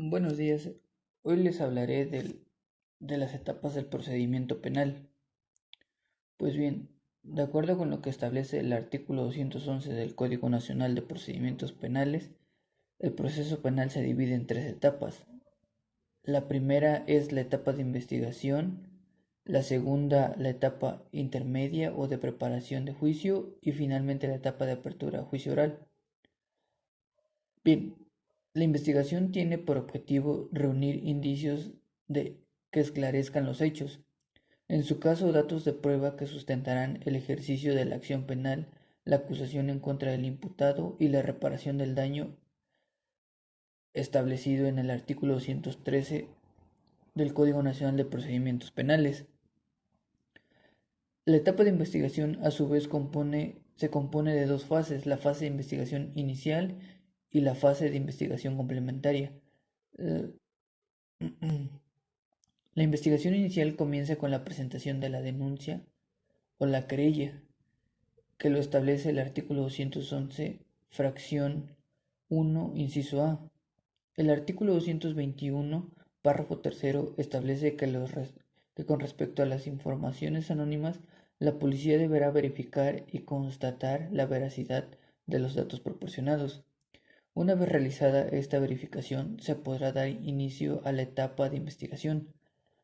Buenos días. Hoy les hablaré de las etapas del procedimiento penal. Pues bien, de acuerdo con lo que establece el artículo 211 del Código Nacional de Procedimientos Penales, el proceso penal se divide en tres etapas. La primera es la etapa de investigación, la segunda la etapa intermedia o de preparación de juicio y finalmente la etapa de apertura a juicio oral. Bien, la investigación tiene por objetivo reunir indicios que esclarezcan los hechos, en su caso datos de prueba que sustentarán el ejercicio de la acción penal, la acusación en contra del imputado y la reparación del daño establecido en el artículo 213 del Código Nacional de Procedimientos Penales. La etapa de investigación a su vez se compone de dos fases, la fase de investigación inicial y la fase de investigación complementaria. La investigación inicial comienza con la presentación de la denuncia o la querella, que lo establece el artículo 211, fracción 1, inciso A. El artículo 221, párrafo tercero, establece que con respecto a las informaciones anónimas, la policía deberá verificar y constatar la veracidad de los datos proporcionados. Una vez realizada esta verificación, se podrá dar inicio a la etapa de investigación.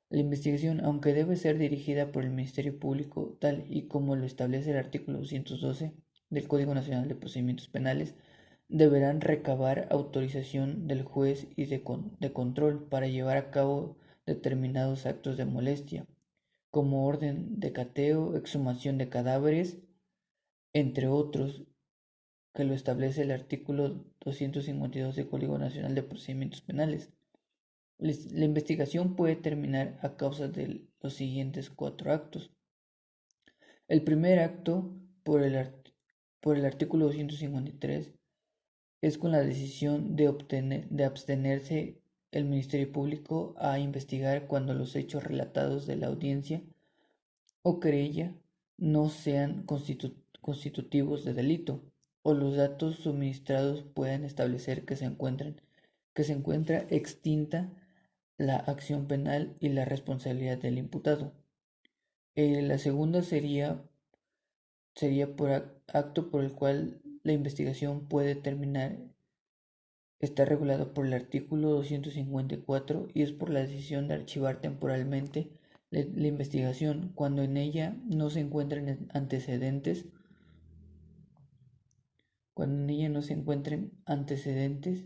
La investigación, aunque debe ser dirigida por el Ministerio Público, tal y como lo establece el artículo 212 del Código Nacional de Procedimientos Penales, deberán recabar autorización del juez y de control para llevar a cabo determinados actos de molestia, como orden de cateo, exhumación de cadáveres, entre otros, que lo establece el artículo 252 del Código Nacional de Procedimientos Penales. La investigación puede terminar a causa de los siguientes cuatro actos. El primer acto, por el artículo 253, es con la decisión de abstenerse el Ministerio Público a investigar cuando los hechos relatados de la audiencia o querella no sean constitutivos de delito o los datos suministrados puedan establecer que se encuentra extinta la acción penal y la responsabilidad del imputado. La segunda sería por acto por el cual la investigación puede terminar. Está regulado por el artículo 254 y es por la decisión de archivar temporalmente la investigación cuando en ella no se encuentren antecedentes, cuando en ella no se encuentren antecedentes,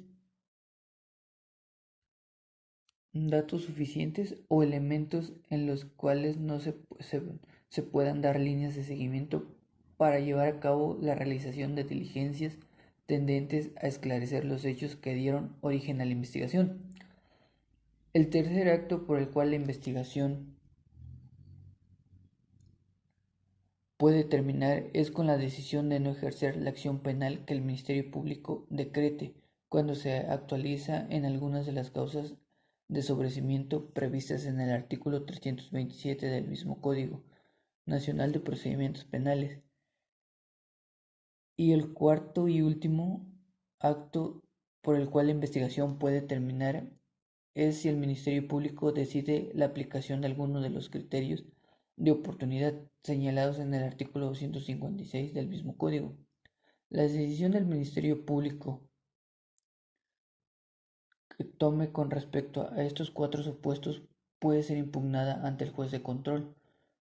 datos suficientes o elementos en los cuales no se puedan dar líneas de seguimiento para llevar a cabo la realización de diligencias tendentes a esclarecer los hechos que dieron origen a la investigación. El tercer acto por el cual la investigación puede terminar es con la decisión de no ejercer la acción penal que el Ministerio Público decrete cuando se actualiza en algunas de las causas de sobreseimiento previstas en el artículo 327 del mismo Código Nacional de Procedimientos Penales. Y el cuarto y último acto por el cual la investigación puede terminar es si el Ministerio Público decide la aplicación de alguno de los criterios de oportunidad señalados en el artículo 256 del mismo código. La decisión del Ministerio Público que tome con respecto a estos cuatro supuestos puede ser impugnada ante el juez de control,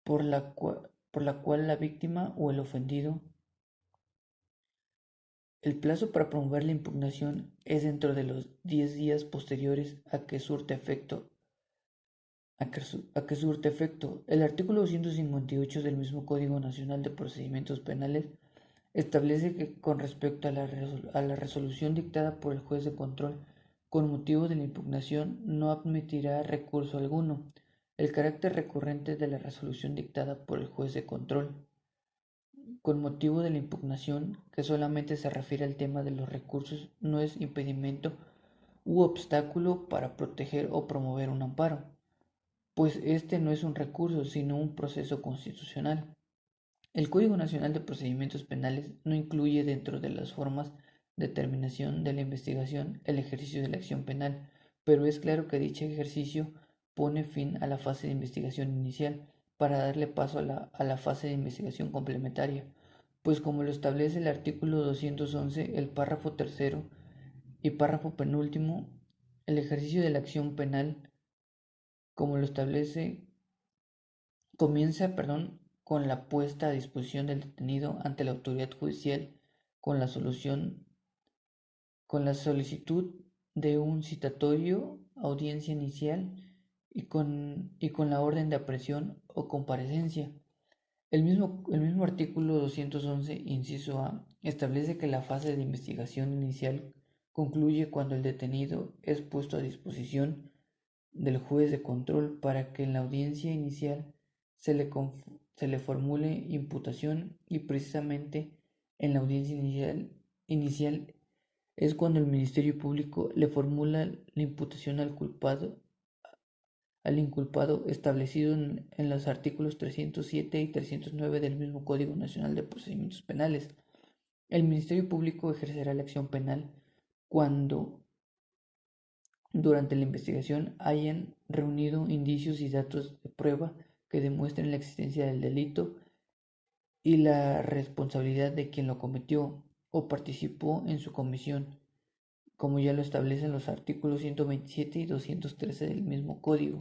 por la cual la víctima o el ofendido. El plazo para promover la impugnación es dentro de los 10 días posteriores a que surte efecto. El artículo 258 del mismo Código Nacional de Procedimientos Penales establece que con respecto a la resolución dictada por el juez de control con motivo de la impugnación no admitirá recurso alguno. El carácter recurrente de la resolución dictada por el juez de control con motivo de la impugnación, que solamente se refiere al tema de los recursos, no es impedimento u obstáculo para proteger o promover un amparo, pues este no es un recurso, sino un proceso constitucional. El Código Nacional de Procedimientos Penales no incluye dentro de las formas de terminación de la investigación el ejercicio de la acción penal, pero es claro que dicho ejercicio pone fin a la fase de investigación inicial para darle paso a la fase de investigación complementaria, pues como lo establece el artículo 211, el párrafo tercero y párrafo penúltimo, el ejercicio de la acción penal, como lo establece, comienza, con la puesta a disposición del detenido ante la autoridad judicial con la solución, con la solicitud de un citatorio, audiencia inicial y con la orden de aprehensión o comparecencia. El mismo artículo 211, inciso A, establece que la fase de investigación inicial concluye cuando el detenido es puesto a disposición del juez de control para que en la audiencia inicial se le formule imputación y precisamente en la audiencia inicial es cuando el Ministerio Público le formula la imputación al inculpado establecido en los artículos 307 y 309 del mismo Código Nacional de Procedimientos Penales. El Ministerio Público ejercerá la acción penal cuando durante la investigación hayan reunido indicios y datos de prueba que demuestren la existencia del delito y la responsabilidad de quien lo cometió o participó en su comisión, como ya lo establecen los artículos 127 y 213 del mismo código.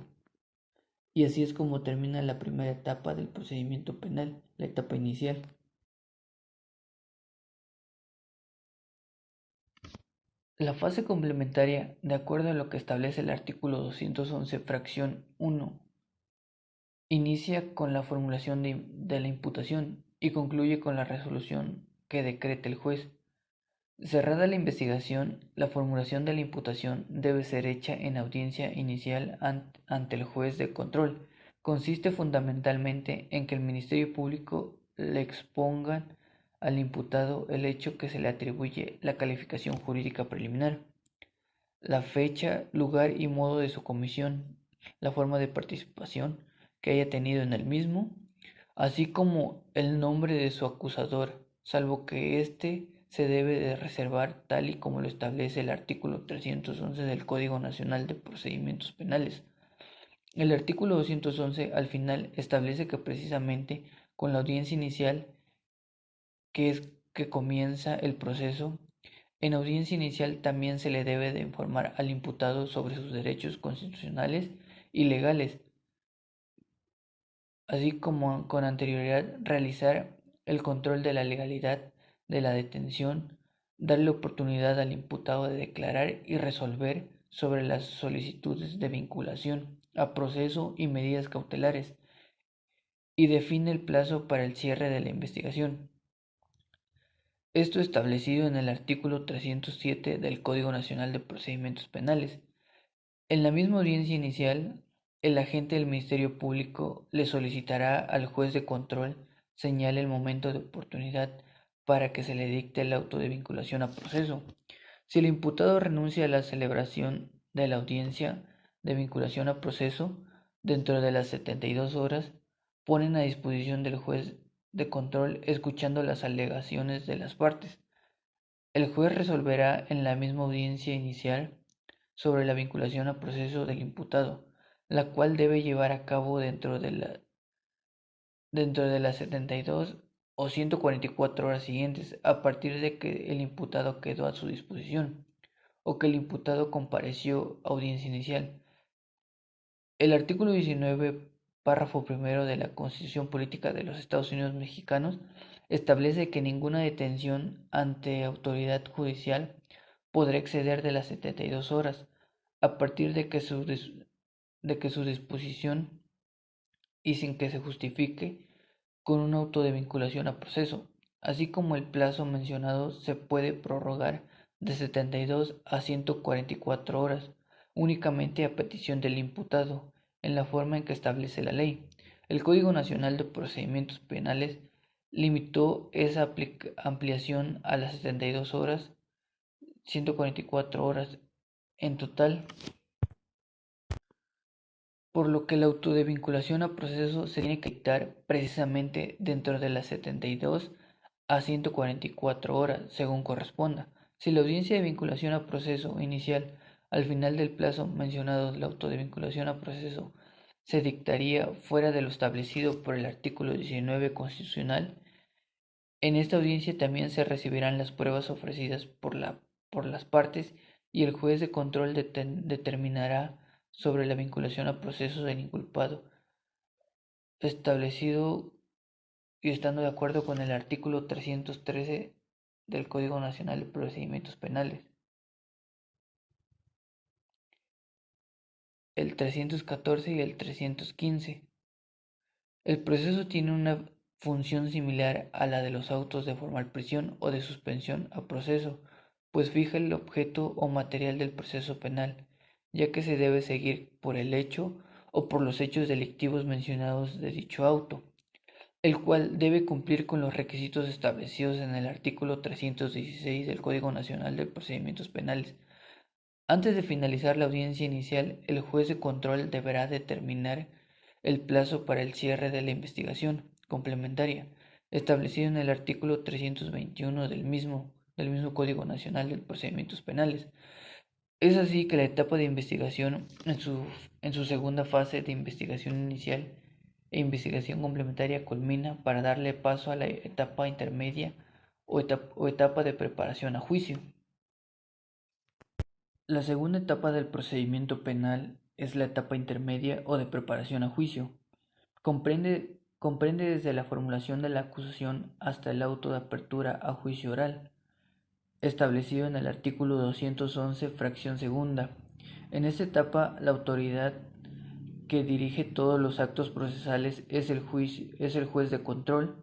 Y así es como termina la primera etapa del procedimiento penal, la etapa inicial. La fase complementaria, de acuerdo a lo que establece el artículo 211, fracción 1, inicia con la formulación de la imputación y concluye con la resolución que decrete el juez. Cerrada la investigación, la formulación de la imputación debe ser hecha en audiencia inicial ante el juez de control. Consiste fundamentalmente en que el Ministerio Público le exponga al imputado el hecho que se le atribuye la calificación jurídica preliminar, la fecha, lugar y modo de su comisión, la forma de participación que haya tenido en el mismo, así como el nombre de su acusador, salvo que éste se debe de reservar tal y como lo establece el artículo 311 del Código Nacional de Procedimientos Penales. El artículo 211 al final establece que precisamente con la audiencia inicial, que es que comienza el proceso, en audiencia inicial también se le debe de informar al imputado sobre sus derechos constitucionales y legales, así como con anterioridad realizar el control de la legalidad de la detención, darle oportunidad al imputado de declarar y resolver sobre las solicitudes de vinculación a proceso y medidas cautelares, y define el plazo para el cierre de la investigación. Esto establecido en el artículo 307 del Código Nacional de Procedimientos Penales. En la misma audiencia inicial, el agente del Ministerio Público le solicitará al juez de control señale el momento de oportunidad para que se le dicte el auto de vinculación a proceso. Si el imputado renuncia a la celebración de la audiencia de vinculación a proceso dentro de las 72 horas, ponen a disposición del juez de control escuchando las alegaciones de las partes. El juez resolverá en la misma audiencia inicial sobre la vinculación a proceso del imputado, la cual debe llevar a cabo dentro de las 72 o 144 horas siguientes, a partir de que el imputado quedó a su disposición o que el imputado compareció a audiencia inicial. El artículo 19, párrafo primero de la Constitución Política de los Estados Unidos Mexicanos establece que ninguna detención ante autoridad judicial podrá exceder de las 72 horas a partir de que su disposición y sin que se justifique con un auto de vinculación a proceso, así como el plazo mencionado se puede prorrogar de 72 a 144 horas, únicamente a petición del imputado, en la forma en que establece la ley. El Código Nacional de Procedimientos Penales limitó esa ampliación a las 72 horas, 144 horas en total, por lo que el auto de vinculación a proceso se tiene que dictar precisamente dentro de las 72 a 144 horas, según corresponda. Si la audiencia de vinculación a proceso inicial Al final del plazo mencionado, el auto de vinculación a proceso se dictaría fuera de lo establecido por el artículo 19 constitucional. En esta audiencia también se recibirán las pruebas ofrecidas por las partes y el juez de control determinará sobre la vinculación a proceso del inculpado, establecido y estando de acuerdo con el artículo 313 del Código Nacional de Procedimientos Penales, el 314 y el 315. El proceso tiene una función similar a la de los autos de formal prisión o de suspensión a proceso, pues fija el objeto o material del proceso penal, ya que se debe seguir por el hecho o por los hechos delictivos mencionados de dicho auto, el cual debe cumplir con los requisitos establecidos en el artículo 316 del Código Nacional de Procedimientos Penales. Antes de finalizar la audiencia inicial, el juez de control deberá determinar el plazo para el cierre de la investigación complementaria, establecido en el artículo 321 del mismo Código Nacional de Procedimientos Penales. Es así que la etapa de investigación en su segunda fase de investigación inicial e investigación complementaria culmina para darle paso a la etapa intermedia o etapa de preparación a juicio. La segunda etapa del procedimiento penal es la etapa intermedia o de preparación a juicio. Comprende desde la formulación de la acusación hasta el auto de apertura a juicio oral, establecido en el artículo 211, fracción segunda. En esta etapa, la autoridad que dirige todos los actos procesales es el juez de control.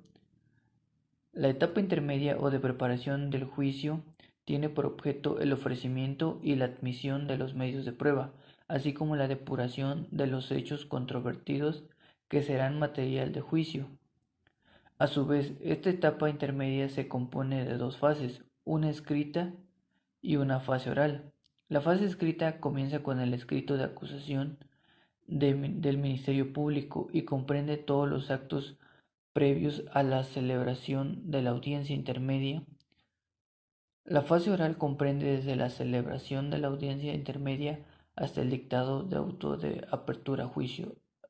La etapa intermedia o de preparación del juicio tiene por objeto el ofrecimiento y la admisión de los medios de prueba, así como la depuración de los hechos controvertidos que serán material de juicio. A su vez, esta etapa intermedia se compone de dos fases, una escrita y una fase oral. La fase escrita comienza con el escrito de acusación del Ministerio Público y comprende todos los actos previos a la celebración de la audiencia intermedia. La fase oral comprende desde la celebración de la audiencia intermedia hasta el dictado de auto de apertura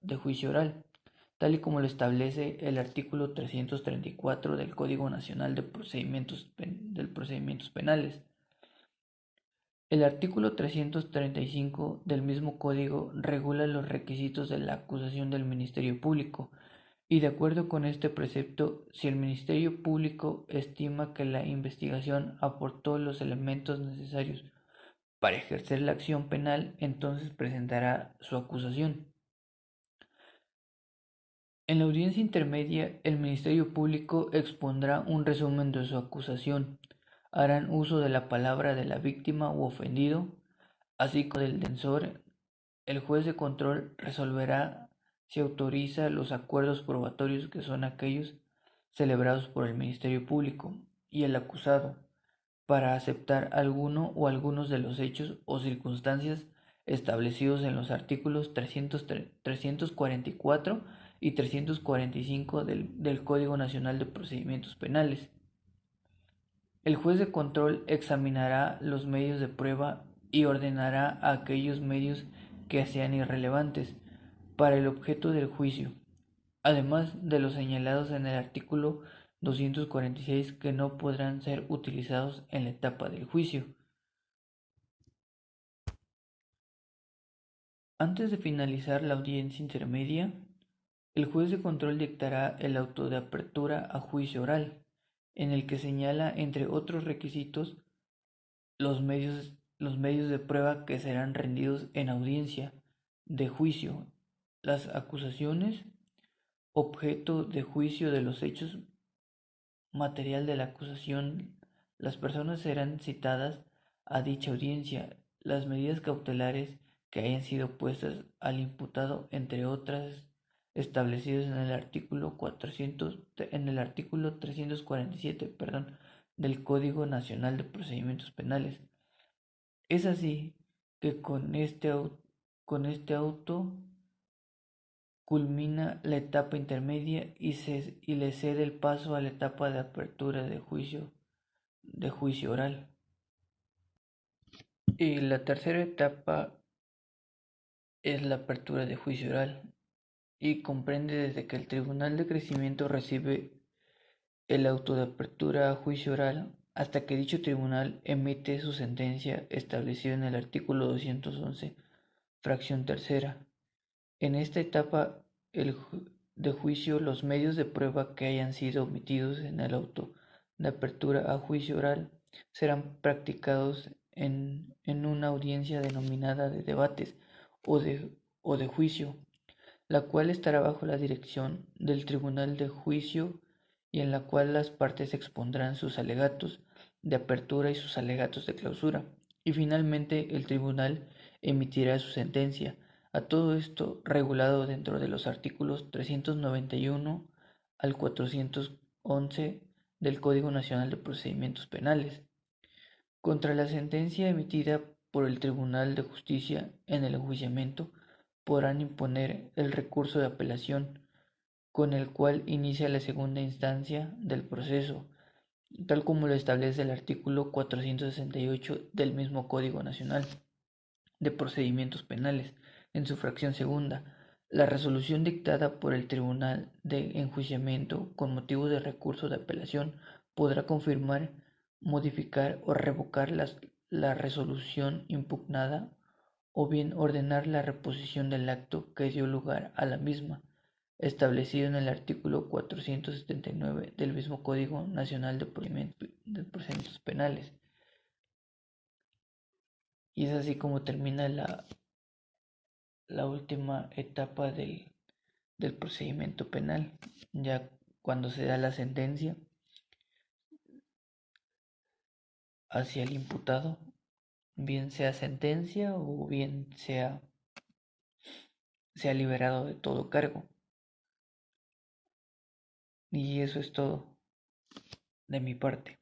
de juicio oral, tal y como lo establece el artículo 334 del Código Nacional de Procedimientos Penales. El artículo 335 del mismo código regula los requisitos de la acusación del Ministerio Público y de acuerdo con este precepto, si el Ministerio Público estima que la investigación aportó los elementos necesarios para ejercer la acción penal, entonces presentará su acusación. En la audiencia intermedia, el Ministerio Público expondrá un resumen de su acusación. Harán uso de la palabra de la víctima u ofendido, así como del defensor. El juez de control resolverá si autoriza los acuerdos probatorios, que son aquellos celebrados por el Ministerio Público y el acusado, para aceptar alguno o algunos de los hechos o circunstancias establecidos en los artículos 344 y 345 del Código Nacional de Procedimientos Penales. El juez de control examinará los medios de prueba y ordenará aquellos medios que sean irrelevantes para el objeto del juicio, además de los señalados en el artículo 246 que no podrán ser utilizados en la etapa del juicio. Antes de finalizar la audiencia intermedia, el juez de control dictará el auto de apertura a juicio oral, en el que señala, entre otros requisitos, los medios de prueba que serán rendidos en audiencia de juicio, las acusaciones, objeto de juicio de los hechos, material de la acusación, las personas serán citadas a dicha audiencia, las medidas cautelares que hayan sido puestas al imputado, entre otras establecidas en el artículo 347, del Código Nacional de Procedimientos Penales. Es así que con este auto culmina la etapa intermedia y le cede el paso a la etapa de apertura de juicio oral. Y la tercera etapa es la apertura de juicio oral y comprende desde que el Tribunal de Crecimiento recibe el auto de apertura a juicio oral hasta que dicho tribunal emite su sentencia establecida en el artículo 211, fracción tercera. En esta etapa de juicio, los medios de prueba que hayan sido omitidos en el auto de apertura a juicio oral serán practicados en una audiencia denominada de debates o de juicio, la cual estará bajo la dirección del Tribunal de Juicio y en la cual las partes expondrán sus alegatos de apertura y sus alegatos de clausura, y finalmente el tribunal emitirá su sentencia. A todo esto regulado dentro de los artículos 391 al 411 del Código Nacional de Procedimientos Penales. Contra la sentencia emitida por el Tribunal de Justicia en el enjuiciamiento podrán imponer el recurso de apelación, con el cual inicia la segunda instancia del proceso, tal como lo establece el artículo 468 del mismo Código Nacional de Procedimientos Penales, en su fracción segunda. La resolución dictada por el Tribunal de Enjuiciamiento con motivo de recurso de apelación podrá confirmar, modificar o revocar la resolución impugnada o bien ordenar la reposición del acto que dio lugar a la misma, establecido en el artículo 479 del mismo Código Nacional de Procedimientos Penales. Y es así como termina la última etapa del procedimiento penal. Ya cuando se da la sentencia hacia el imputado, bien sea sentencia o bien sea liberado de todo cargo. Y eso es todo de mi parte.